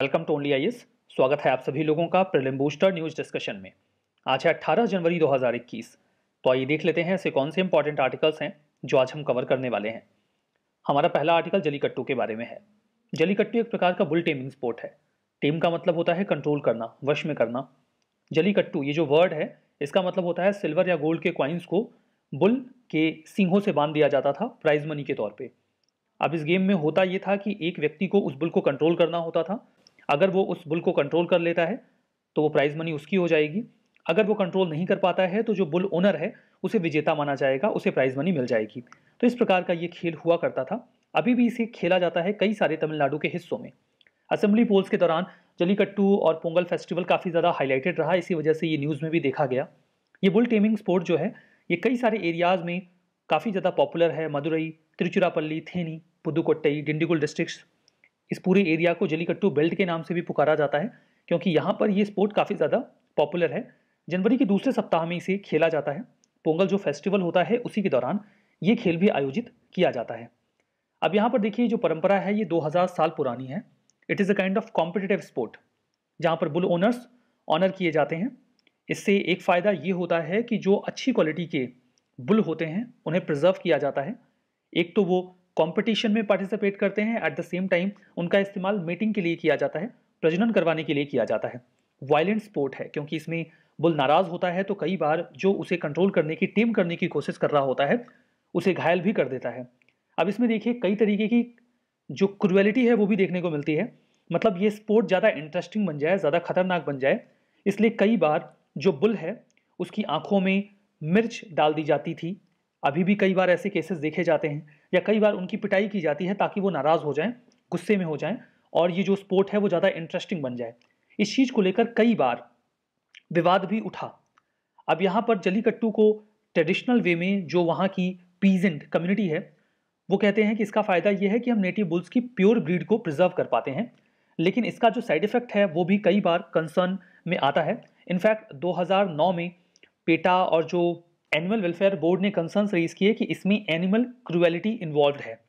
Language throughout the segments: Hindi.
Welcome to only IAS. स्वागत है आप सभी लोगों का प्रीलिम बूस्टर न्यूज डिस्कशन में। आज है 18 जनवरी 2021। तो आइए देख लेते हैं ऐसे कौन से इंपॉर्टेंट आर्टिकल्स हैं जो आज हम कवर करने वाले हैं। हमारा पहला आर्टिकल जलीकट्टू के बारे में है। जलीकट्टू एक प्रकार का बुल टेमिंग स्पोर्ट है। टेम का मतलब होता है कंट्रोल करना, वश में करना। जलीकट्टू ये जो वर्ड है इसका मतलब होता है सिल्वर या गोल्ड के कॉइन्स को बुल के सींगों से बांध दिया जाता था प्राइज मनी के तौर पे। अब इस गेम में होता ये था कि एक व्यक्ति को उस बुल को कंट्रोल करना होता था। अगर वो उस बुल को कंट्रोल कर लेता है तो वो प्राइज मनी उसकी हो जाएगी। अगर वो कंट्रोल नहीं कर पाता है तो जो बुल ओनर है उसे विजेता माना जाएगा, उसे प्राइज मनी मिल जाएगी। तो इस प्रकार का ये खेल हुआ करता था। अभी भी इसे खेला जाता है कई सारे तमिलनाडु के हिस्सों में। असेंबली पोल्स के दौरान जलीकट्टू और पोंगल फेस्टिवल काफ़ी ज़्यादा हाईलाइटेड रहा, इसी वजह से ये न्यूज़ में भी देखा गया। ये बुल टेमिंग स्पोर्ट जो है ये कई सारे एरियाज़ में काफ़ी ज़्यादा पॉपुलर है। मदुरई, तिरुचिरापल्ली, थेनी, पुदुकोट्टई, डिंडीगुल डिस्ट्रिक्ट्स, इस पूरे एरिया को जलीकट्टू बेल्ट के नाम से भी पुकारा जाता है क्योंकि यहाँ पर ये स्पोर्ट काफ़ी ज़्यादा पॉपुलर है। जनवरी के दूसरे सप्ताह में इसे खेला जाता है। पोंगल जो फेस्टिवल होता है उसी के दौरान ये खेल भी आयोजित किया जाता है। अब यहाँ पर देखिए जो परंपरा है ये 2000 साल पुरानी है। It is a kind of competitive sport जहाँ पर बुल ओनर्स ऑनर किए जाते हैं। इससे एक फ़ायदा ये होता है कि जो अच्छी क्वालिटी के बुल होते हैं उन्हें प्रिजर्व किया जाता है। एक तो वो कंपटीशन में पार्टिसिपेट करते हैं, एट द सेम टाइम उनका इस्तेमाल मेटिंग के लिए किया जाता है, प्रजनन करवाने के लिए किया जाता है। वायलेंट स्पोर्ट है क्योंकि इसमें बुल नाराज होता है तो कई बार जो उसे कंट्रोल करने की, टेम करने की कोशिश कर रहा होता है उसे घायल भी कर देता है। अब इसमें देखिए कई तरीके की जो क्रुएलिटी है वो भी देखने को मिलती है। मतलब ये स्पोर्ट ज़्यादा इंटरेस्टिंग बन जाए, ज़्यादा खतरनाक बन जाए, इसलिए कई बार जो बुल है उसकी आंखों में मिर्च डाल दी जाती थी। अभी भी कई बार ऐसे केसेस देखे जाते हैं, या कई बार उनकी पिटाई की जाती है ताकि वो नाराज़ हो जाएं, गुस्से में हो जाएं और ये जो स्पोर्ट है वो ज़्यादा इंटरेस्टिंग बन जाए। इस चीज़ को लेकर कई बार विवाद भी उठा। अब यहाँ पर जलीकट्टू को ट्रेडिशनल वे में जो वहाँ की पीजेंट कम्युनिटी है वो कहते हैं कि इसका फ़ायदा ये है कि हम नेटिव बुल्स की प्योर ब्रीड को प्रिजर्व कर पाते हैं, लेकिन इसका जो साइड इफेक्ट है वो भी कई बार कंसर्न में आता है। इनफैक्ट 2009 में पेटा और जो एनिमल वेलफेयर बोर्ड ने कंसर्न्स रेज किए कि इसमें एनिमल क्रूएलिटी इन्वॉल्व है।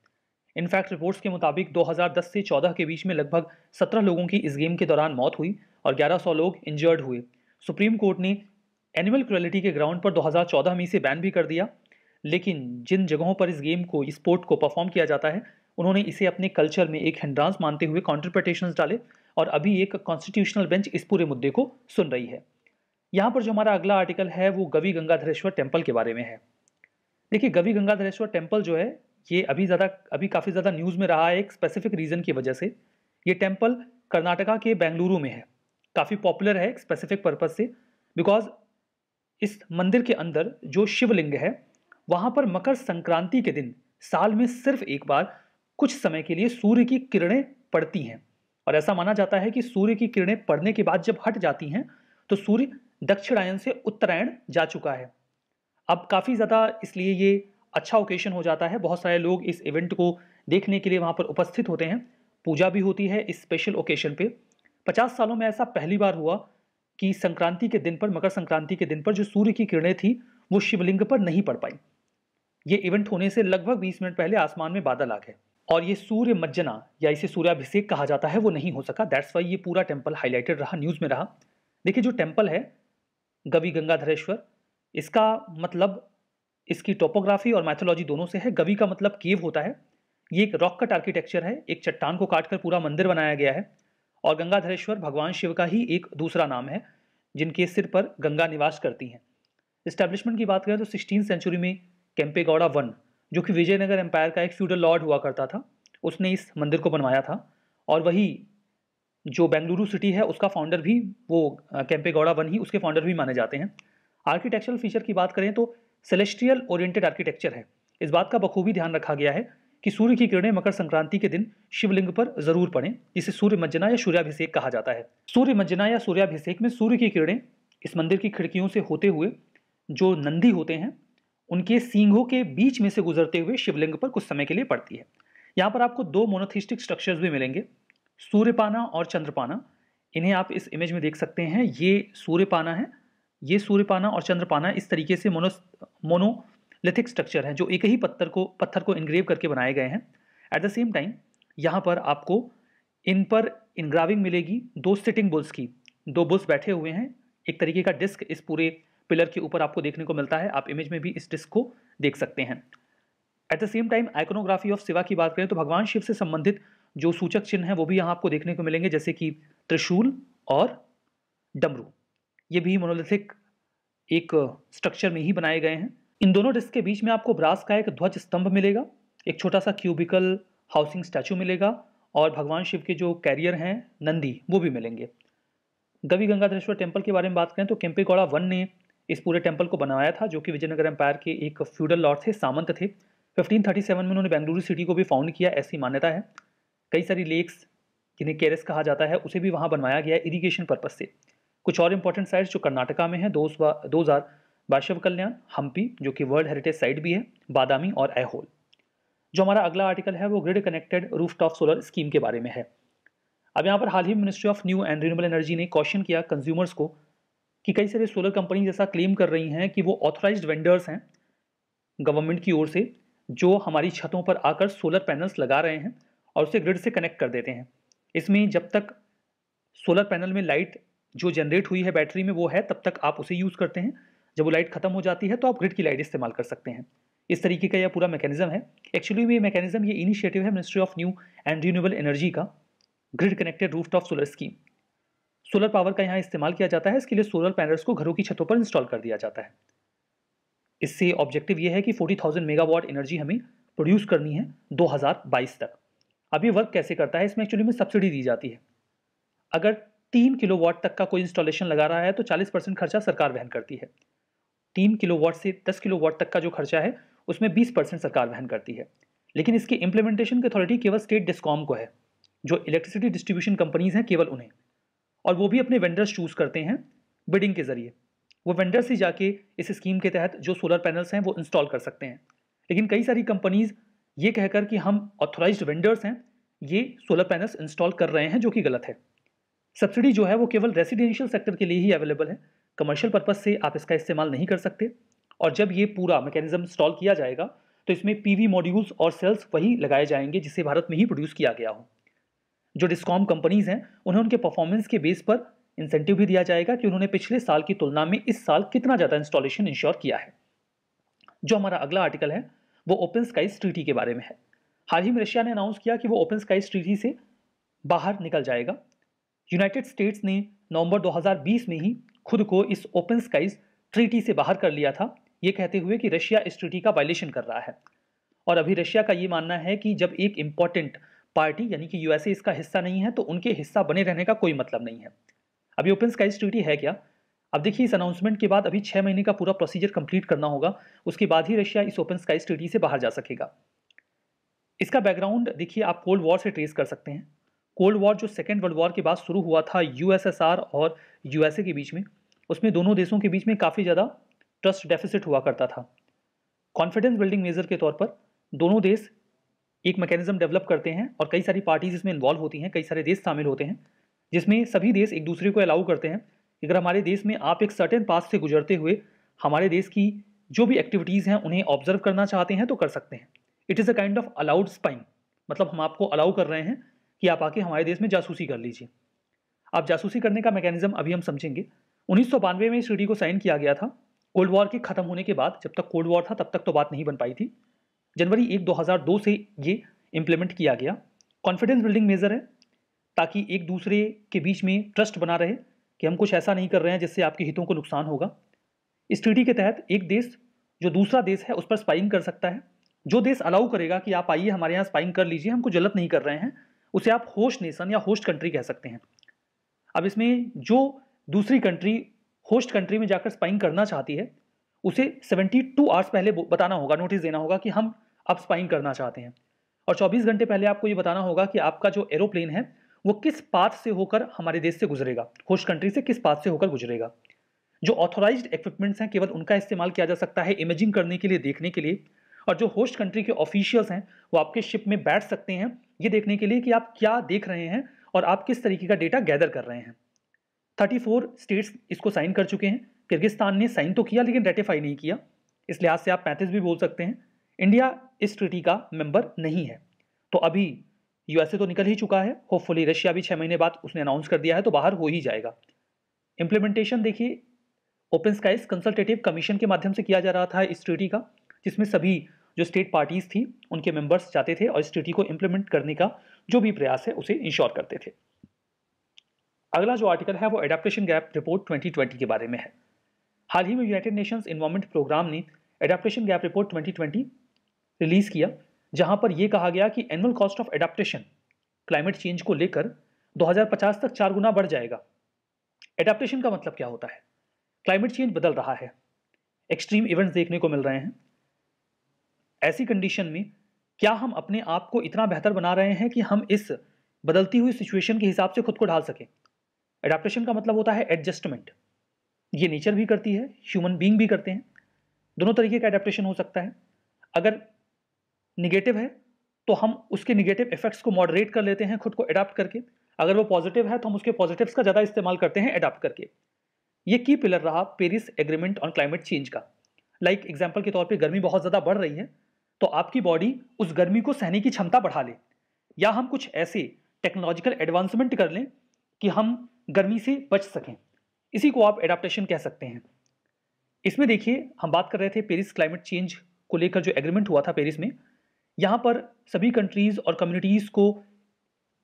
इनफैक्ट रिपोर्ट्स के मुताबिक 2010 से 14 के बीच में लगभग 17 लोगों की इस गेम के दौरान मौत हुई और 1100 लोग इंजर्ड हुए। सुप्रीम कोर्ट ने एनिमल क्रूएलिटी के ग्राउंड पर 2014 में इसे बैन भी कर दिया, लेकिन जिन जगहों पर इस गेम को, इस स्पोर्ट को परफॉर्म किया जाता है उन्होंने इसे अपने कल्चर में एक हिंड्रांस मानते हुए कॉन्ट्रप्रटेशंस डाले और अभी एक कॉन्स्टिट्यूशनल बेंच इस पूरे मुद्दे को सुन रही है। यहाँ पर जो हमारा अगला आर्टिकल है वो गवी गंगाधरेश्वर टेम्पल के बारे में है। देखिए गवी गंगाधरेश्वर टेम्पल जो है ये अभी काफ़ी ज़्यादा न्यूज़ में रहा है एक स्पेसिफिक रीज़न की वजह से। ये टेम्पल कर्नाटका के बेंगलुरु में है, काफ़ी पॉपुलर है एक स्पेसिफिक पर्पज़ से, बिकॉज इस मंदिर के अंदर जो शिवलिंग है वहाँ पर मकर संक्रांति के दिन साल में सिर्फ एक बार कुछ समय के लिए सूर्य की किरणें पड़ती हैं और ऐसा माना जाता है कि सूर्य की किरणें पड़ने के बाद जब हट जाती हैं तो सूर्य दक्षिणायन से उत्तरायण जा चुका है। अब काफ़ी ज़्यादा इसलिए ये अच्छा ओकेशन हो जाता है। बहुत सारे लोग इस इवेंट को देखने के लिए वहाँ पर उपस्थित होते हैं। पूजा भी होती है इस स्पेशल ओकेशन पे। 50 सालों में ऐसा पहली बार हुआ कि संक्रांति के दिन पर, मकर संक्रांति के दिन पर जो सूर्य की किरणें थी वो शिवलिंग पर नहीं पड़ पाई। ये इवेंट होने से लगभग 20 मिनट पहले आसमान में बादल आ गए और ये सूर्य मज्जना या इसे सूर्याभिषेक कहा जाता है वो नहीं हो सका। दैट्स वाई ये पूरा टेम्पल हाईलाइटेड रहा, न्यूज़ में रहा। देखिए जो टेम्पल है गवी गंगाधरेश्वर, इसका मतलब इसकी टोपोग्राफी और मैथोलॉजी दोनों से है। गवी का मतलब केव होता है। ये एक रॉक कट आर्किटेक्चर है, एक चट्टान को काटकर पूरा मंदिर बनाया गया है। और गंगाधरेश्वर भगवान शिव का ही एक दूसरा नाम है जिनके सिर पर गंगा निवास करती हैं। इस्टेब्लिशमेंट की बात करें तो 16वीं सेंचुरी में केम्पेगौड़ा वन, जो कि विजयनगर एम्पायर का एक फ्यूडल लॉर्ड हुआ करता था, उसने इस मंदिर को बनवाया था। और वही जो बेंगलुरु सिटी है उसका फाउंडर भी वो केम्पेगौड़ा वन ही, उसके फाउंडर भी माने जाते हैं। आर्किटेक्चरल फीचर की बात करें तो सेलेस्टियल ओरिएंटेड आर्किटेक्चर है। इस बात का बखूबी ध्यान रखा गया है कि सूर्य की किरणें मकर संक्रांति के दिन शिवलिंग पर जरूर पड़ें, जिसे सूर्य मज्जना या सूर्याभिषेक कहा जाता है। सूर्य मज्जना या सूर्याभिषेक में सूर्य की किरणें इस मंदिर की खिड़कियों से होते हुए जो नंदी होते हैं उनके सींगों के बीच में से गुजरते हुए शिवलिंग पर कुछ समय के लिए पड़ती है। यहाँ पर आपको दो मोनोथिस्टिक स्ट्रक्चर्स भी मिलेंगे, सूर्यपाना और चंद्रपाना। इन्हें आप इस इमेज में देख सकते हैं। ये सूर्यपाना है, ये सूर्यपाना और चंद्रपाना इस तरीके से मोनोलिथिक स्ट्रक्चर हैं जो एक ही पत्थर को इनग्रेव करके बनाए गए हैं। एट द सेम टाइम यहाँ पर आपको इन पर इनग्राविंग मिलेगी 2 सिटिंग बुल्स की, 2 बुल्स बैठे हुए हैं, एक तरीके का डिस्क इस पूरे पिलर के ऊपर आपको देखने को मिलता है। आप इमेज में भी इस डिस्क को देख सकते हैं। At the same time iconography of Shiva की बात करें तो भगवान शिव से संबंधित जो सूचक चिन्ह हैं वो भी यहाँ आपको देखने को मिलेंगे, जैसे कि त्रिशूल और डमरू। ये भी मोनोलिथिक एक स्ट्रक्चर में ही बनाए गए हैं। इन दोनों डिस्क के बीच में आपको ब्रास का एक ध्वज स्तंभ मिलेगा, एक छोटा सा क्यूबिकल हाउसिंग स्टैचू मिलेगा और भगवान शिव के जो कैरियर हैं नंदी वो भी मिलेंगे। गवि गंगाधरेश्वर टेम्पल के बारे में बात करें तो केम्पेगौड़ा वन ने इस पूरे टेम्पल को बनाया था, जो कि विजयनगर एम्पायर के एक फ्यूडल लॉर्ड थे, सामंत थे। 1537 में उन्होंने बेंगलुरु सिटी को भी फाउंड किया, ऐसी मान्यता है। कई सारी लेक्स जिन्हें केरस कहा जाता है उसे भी वहाँ बनवाया गया है इरीगेशन पर्पज से। कुछ और इंपॉर्टेंट साइट्स जो कर्नाटका में है, दोज आर बाशव कल्याण, हम्पी जो कि वर्ल्ड हेरिटेज साइट भी है, बादामी और ऐहोल। जो हमारा अगला आर्टिकल है वो grid connected rooftop solar scheme के बारे में है। अब यहाँ पर हाल ही ministry of new and renewable energy ने क्वेश्चन किया कंज्यूमर्स को कि कई सारे सोलर कंपनी जैसा क्लेम कर रही हैं कि वो ऑथराइज्ड वेंडर्स हैं गवर्नमेंट की ओर से, जो हमारी छतों पर आकर सोलर पैनल्स लगा रहे हैं और उसे ग्रिड से कनेक्ट कर देते हैं। इसमें जब तक सोलर पैनल में लाइट जो जनरेट हुई है बैटरी में वो है तब तक आप उसे यूज़ करते हैं, जब वो लाइट खत्म हो जाती है तो आप ग्रिड की लाइट इस्तेमाल कर सकते हैं। इस तरीके का यह पूरा मैकेनिज्म है। एक्चुअली ये मैकेनिज्म, ये इनिशिएटिव है ministry of new and renewable energy का, grid connected rooftop solar scheme. Solar power का यहाँ इस्तेमाल किया जाता है, इसके लिए सोलर पैनल्स को घरों की छतों पर इंस्टॉल कर दिया जाता है। इससे ऑब्जेक्टिव ये है कि 40,000 मेगावाट एनर्जी हमें प्रोड्यूस करनी है 2022 तक। अब ये वर्क कैसे करता है, इसमें एक्चुअली में सब्सिडी दी जाती है। अगर 3 किलोवाट तक का कोई इंस्टॉलेशन लगा रहा है तो 40% खर्चा सरकार वहन करती है। 3 किलोवाट से 10 किलोवाट तक का जो खर्चा है उसमें 20% सरकार वहन करती है। लेकिन इसकी इम्प्लीमेंटेशन की अथॉरिटी केवल स्टेट डिस्कॉम को है, जो इलेक्ट्रिसिटी डिस्ट्रीब्यूशन कंपनीज हैं केवल उन्हें, और वो भी अपने वेंडर्स चूज करते हैं बिडिंग के जरिए। वो वेंडर्स ही जाके इस स्कीम के तहत जो सोलर पैनल्स हैं वो इंस्टॉल कर सकते हैं। लेकिन कई सारी कंपनीज ये कहकर कि हम ऑथोराइज्ड वेंडर्स हैं, ये सोलर पैनल्स इंस्टॉल कर रहे हैं, जो कि गलत है। सब्सिडी जो है वो केवल रेसिडेंशियल सेक्टर के लिए ही अवेलेबल है, कमर्शियल पर्पज से आप इसका इस्तेमाल नहीं कर सकते। और जब ये पूरा मैकेनिज्म इंस्टॉल किया जाएगा तो इसमें पीवी मॉड्यूल्स और सेल्स वही लगाए जाएंगे जिसे भारत में ही प्रोड्यूस किया गया हो। जो डिस्कॉम कंपनीज हैं उन्हें उनके परफॉर्मेंस के बेस पर इंसेंटिव भी दिया जाएगा कि उन्होंने पिछले साल की तुलना में इस साल कितना ज़्यादा इंस्टॉलेशन इंश्योर किया है। जो हमारा अगला आर्टिकल है वो ओपन स्काईज ट्रीटी के बारे में है। हाल ही में रशिया ने अनाउंस किया कि वो ओपन स्काईज ट्रीटी से बाहर निकल जाएगा। यूनाइटेड स्टेट्स ने नवंबर 2020 में ही खुद को इस ओपन स्काईज ट्रीटी से बाहर कर लिया था, ये कहते हुए कि रशिया इस ट्रीटी का वायलेशन कर रहा है। और अभी रशिया का ये मानना है कि जब एक इंपॉर्टेंट पार्टी यानी कि यूएसए इसका हिस्सा नहीं है तो उनके हिस्सा बने रहने का कोई मतलब नहीं है। अभी ओपन स्काईज ट्रीटी है क्या? अब देखिए, इस अनाउंसमेंट के बाद अभी 6 महीने का पूरा प्रोसीजर कंप्लीट करना होगा, उसके बाद ही रशिया इस ओपन स्काईज ट्रीटी से बाहर जा सकेगा। इसका बैकग्राउंड देखिए, आप कोल्ड वॉर से ट्रेस कर सकते हैं। कोल्ड वॉर जो सेकेंड वर्ल्ड वॉर के बाद शुरू हुआ था यूएसएसआर और यूएसए के बीच में, उसमें दोनों देशों के बीच में काफ़ी ज़्यादा ट्रस्ट डेफिसिट हुआ करता था। कॉन्फिडेंस बिल्डिंग मेजर के तौर पर दोनों देश एक मैकेनिज्म डेवलप करते हैं और कई सारी पार्टीज इसमें इन्वॉल्व होती हैं, कई सारे देश शामिल होते हैं, जिसमें सभी देश एक दूसरे को अलाउ करते हैं कि अगर हमारे देश में आप एक सर्टेन पाथ से गुजरते हुए हमारे देश की जो भी एक्टिविटीज़ हैं उन्हें ऑब्जर्व करना चाहते हैं तो कर सकते हैं। It is a kind of allowed spying, मतलब हम आपको अलाउ कर रहे हैं कि आप आके हमारे देश में जासूसी कर लीजिए। आप जासूसी करने का मैकेनिज्म अभी हम समझेंगे। 1992 में इस ट्रीटी को साइन किया गया था। कोल्ड वॉर के खत्म होने के बाद, जब तक कोल्ड वॉर था तब तक तो बात नहीं बन पाई थी। जनवरी 1, 2002 से ये इम्प्लीमेंट किया गया। कॉन्फिडेंस बिल्डिंग मेजर है ताकि एक दूसरे के बीच में ट्रस्ट बना रहे कि हम कुछ ऐसा नहीं कर रहे हैं जिससे आपके हितों को नुकसान होगा। इस ट्रीटी के तहत एक देश जो दूसरा देश है उस पर स्पाइंग कर सकता है। जो देश अलाउ करेगा कि आप आइए हमारे यहाँ स्पाइंग कर लीजिए, हमको गलत नहीं कर रहे हैं, उसे आप होस्ट नेशन या होस्ट कंट्री कह सकते हैं। अब इसमें जो दूसरी कंट्री होस्ट कंट्री में जाकर स्पाइंग करना चाहती है उसे 72 आवर्स पहले बताना होगा, नोटिस देना होगा कि हम अब स्पाइंग करना चाहते हैं, और 24 घंटे पहले आपको ये बताना होगा कि आपका जो एरोप्लेन है वो किस पाथ से होकर हमारे देश से गुजरेगा, होस्ट कंट्री से किस पाथ से होकर गुजरेगा। जो ऑथोराइज्ड इक्विपमेंट्स हैं केवल उनका इस्तेमाल किया जा सकता है इमेजिंग करने के लिए, देखने के लिए, और जो होस्ट कंट्री के ऑफिशियल्स हैं वो आपके शिप में बैठ सकते हैं ये देखने के लिए कि आप क्या देख रहे हैं और आप किस तरीके का डेटा गैदर कर रहे हैं। 34 स्टेट्स इसको साइन कर चुके हैं। किर्गिस्तान ने साइन तो किया लेकिन रेटिफाई नहीं किया, इस लिहाज से आप 35 भी बोल सकते हैं। इंडिया इस ट्रीटी का मेंबर नहीं है। तो अभी यूएसए तो निकल ही चुका है, होपफुली रशिया भी 6 महीने बाद उसने अनाउंस कर दिया है तो बाहर हो ही जाएगा। इम्प्लीमेंटेशन देखिए ओपन स्काइज कंसल्टेटिव कमीशन के माध्यम से किया जा रहा था इस ट्रीटी का, जिसमें सभी जो स्टेट पार्टीज थी उनके मेंबर्स जाते थे और इस ट्रीटी को इम्प्लीमेंट करने का जो भी प्रयास है उसे इंश्योर करते थे। अगला जो आर्टिकल है वो एडेप्टेशन गैप रिपोर्ट 2020 के बारे में है। हाल ही में यूनाइटेड नेशंस एनवायरमेंट प्रोग्राम ने एडेप्टेशन गैप रिपोर्ट 2020 रिलीज किया, जहां पर यह कहा गया कि annual cost of adaptation climate change को लेकर 2050 तक 4 गुना बढ़ जाएगा। एडेप्टेशन का मतलब क्या होता है? क्लाइमेट चेंज बदल रहा है, एक्सट्रीम इवेंट्स देखने को मिल रहे हैं। ऐसी कंडीशन में क्या हम अपने आप को इतना बेहतर बना रहे हैं कि हम इस बदलती हुई सिचुएशन के हिसाब से खुद को ढाल सकें? एडेप्टेशन का मतलब होता है एडजस्टमेंट। ये नेचर भी करती है, ह्यूमन बीइंग भी करते हैं। दोनों तरीके का एडेप्टेशन हो सकता है। अगर निगेटिव है तो हम उसके निगेटिव इफेक्ट्स को मॉडरेट कर लेते हैं खुद को एडाप्ट करके। अगर वो पॉजिटिव है तो हम उसके पॉजिटिव्स का ज़्यादा इस्तेमाल करते हैं एडाप्ट करके। ये की पिलर रहा Paris agreement on climate change का। लाइक एग्जाम्पल के तौर पे गर्मी बहुत ज़्यादा बढ़ रही है तो आपकी बॉडी उस गर्मी को सहने की क्षमता बढ़ा ले, या हम कुछ ऐसे टेक्नोलॉजिकल एडवांसमेंट कर लें कि हम गर्मी से बच सकें। इसी को आप एडाप्टेशन कह सकते हैं। इसमें देखिए हम बात कर रहे थे पेरिस क्लाइमेट चेंज को लेकर जो एग्रीमेंट हुआ था पेरिस में, यहाँ पर सभी कंट्रीज और कम्युनिटीज़ को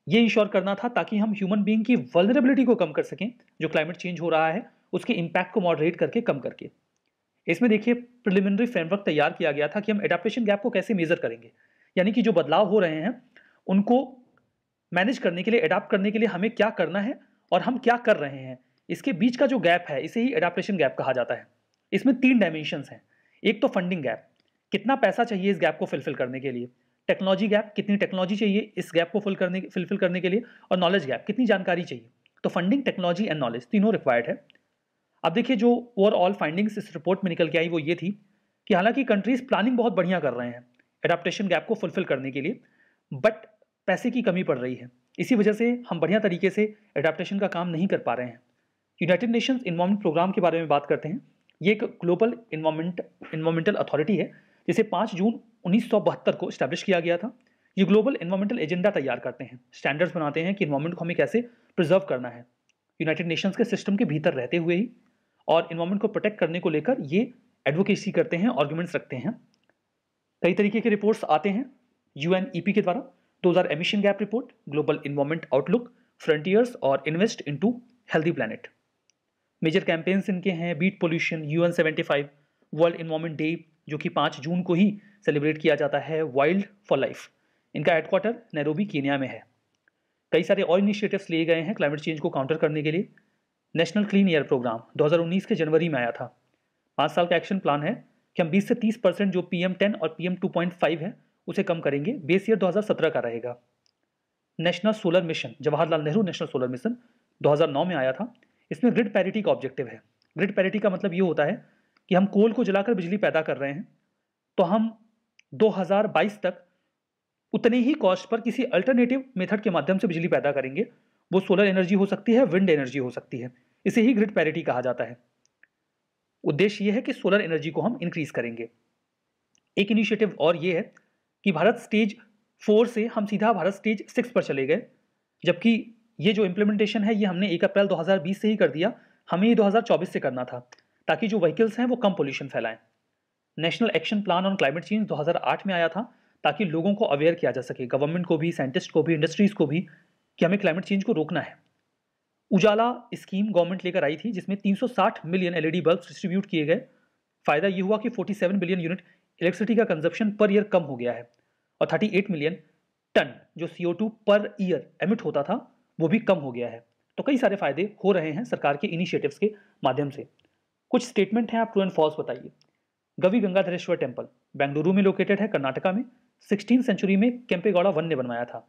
ये इंश्योर करना था ताकि हम ह्यूमन बीइंग की वल्नरेबिलिटी को कम कर सकें, जो क्लाइमेट चेंज हो रहा है उसके इम्पैक्ट को मॉडरेट करके कम करके। इसमें देखिए प्रिलिमिनरी फ्रेमवर्क तैयार किया गया था कि हम एडाप्टेशन गैप को कैसे मेजर करेंगे, यानी कि जो बदलाव हो रहे हैं उनको मैनेज करने के लिए, एडाप्ट करने के लिए हमें क्या करना है और हम क्या कर रहे हैं। इसके बीच का जो गैप है इसे ही एडाप्टेशन गैप कहा जाता है। इसमें 3 डायमेंशंस हैं। एक तो फंडिंग गैप, कितना पैसा चाहिए इस गैप को फिलफिल करने के लिए। टेक्नोलॉजी गैप, कितनी टेक्नोलॉजी चाहिए इस गैप को फिलफिल करने के लिए। और नॉलेज गैप, कितनी जानकारी चाहिए। तो फंडिंग, टेक्नोलॉजी एंड नॉलेज तीनों रिक्वायर्ड है। अब देखिए जो ओवरऑल फाइंडिंग्स इस रिपोर्ट में निकल के आई वो ये थी कि हालांकि कंट्रीज प्लानिंग बहुत बढ़िया कर रहे हैं एडाप्टेशन गैप को फुलफिल करने के लिए, बट पैसे की कमी पड़ रही है। इसी वजह से हम बढ़िया तरीके से एडाप्टेशन का काम नहीं कर पा रहे हैं। यूनाइटेड नेशंस एनवायरमेंट प्रोग्राम के बारे में बात करते हैं। ये एक ग्लोबल एनवायरमेंटल अथॉरिटी है जिसे 5 जून 1972 को स्टैब्लिश किया गया था। ये ग्लोबल एनवायरमेंटल एजेंडा तैयार करते हैं, स्टैंडर्ड्स बनाते हैं कि एनवायरमेंट को हमें कैसे प्रिजर्व करना है यूनाइटेड नेशंस के सिस्टम के भीतर रहते हुए ही, और एनवायरमेंट को प्रोटेक्ट करने को लेकर ये एडवोकेसी करते हैं, आर्गुमेंट्स रखते हैं। कई तरीके के रिपोर्ट्स आते हैं यूएनईपी के द्वारा। 2000 emission gap report, global environment outlook, frontiers और invest into healthy planet. Major campaigns इनके हैं beat pollution, UN 75, world environment day जो कि 5 जून को ही सेलिब्रेट किया जाता है, वाइल्ड फॉर लाइफ। इनका हेडक्वार्टर नैरोबी केन्या में है। कई सारे और इनिशिएटिव्स लिए गए हैं क्लाइमेट चेंज को काउंटर करने के लिए। नेशनल क्लीन एयर प्रोग्राम 2019 के जनवरी में आया था। 5 साल का एक्शन प्लान है कि हम 20 से 30% जो PM10 और PM 2.5 है उसे कम करेंगे। बेस ईयर 2017 का रहेगा। National solar mission, Jawaharlal Nehru national solar mission 2009 में आया था। इसमें ग्रिड पैरिटी का ऑब्जेक्टिव है। ग्रिड पैरिटी का मतलब ये होता है कि हम कोल को जलाकर बिजली पैदा कर रहे हैं तो हम 2022 तक उतने ही कॉस्ट पर किसी अल्टरनेटिव मेथड के माध्यम से बिजली पैदा करेंगे। वो सोलर एनर्जी हो सकती है, विंड एनर्जी हो सकती है। इसे ही ग्रिड पैरिटी कहा जाता है। उद्देश्य यह है कि सोलर एनर्जी को हम इंक्रीज करेंगे। एक इनिशिएटिव और ये है कि भारत स्टेज 4 से हम सीधा भारत स्टेज 6 पर चले गए, जबकि ये जो इम्प्लीमेंटेशन है ये हमने 1 अप्रैल 2020 से ही कर दिया। हमें ये 2024 से करना था ताकि जो व्हीकल्स हैं वो कम पोल्यूशन फैलाएं। National action plan on climate change 2008 में आया था ताकि लोगों को अवेयर किया जा सके, गवर्नमेंट को भी, साइंटिस्ट को भी, इंडस्ट्रीज को भी, कि हमें क्लाइमेट चेंज को रोकना है। उजाला स्कीम गवर्नमेंट लेकर आई थी जिसमें 360 मिलियन LED बल्ब डिस्ट्रीब्यूट किए गए। फायदा ये हुआ कि 47 बिलियन यूनिट इलेक्ट्रिसिटी का कंजप्शन पर ईयर कम हो गया है और 38 मिलियन टन जो CO2 पर ईयर एमिट होता था वो भी कम हो गया है। तो कई सारे फायदे हो रहे हैं सरकार के इनिशिएटिव्स के माध्यम से। कुछ स्टेटमेंट हैं, आप ट्रू एंड फॉल्स बताइए। गवी गंगाधरेश्वर टेम्पल बेंगलुरु में लोकेटेड है, कर्नाटका में। 16th सेंचुरी में केम्पेगौड़ा वन ने बनवाया था।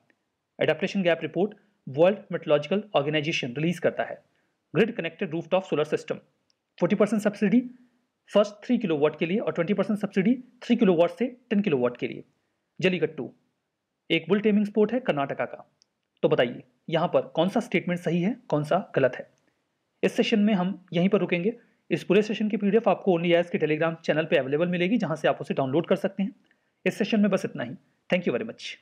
Adaptation gap report world meteorological organisation release करता है। Grid connected rooftop solar system, 40% subsidy first 3 kilowatt के लिए और 20% सब्सिडी 3 किलोवाट से 10 किलोवाट के लिए। जलीकट्टू एक बुल टेमिंग स्पोर्ट है कर्नाटका का। तो बताइए यहाँ पर कौन सा स्टेटमेंट सही है, कौन सा गलत है। इस सेशन में हम यहीं पर रुकेंगे। इस पूरे सेशन की PDF आपको ओनली एज के टेलीग्राम चैनल पे अवेलेबल मिलेगी, जहां से आप उसे डाउनलोड कर सकते हैं। इस सेशन में बस इतना ही। Thank you very much.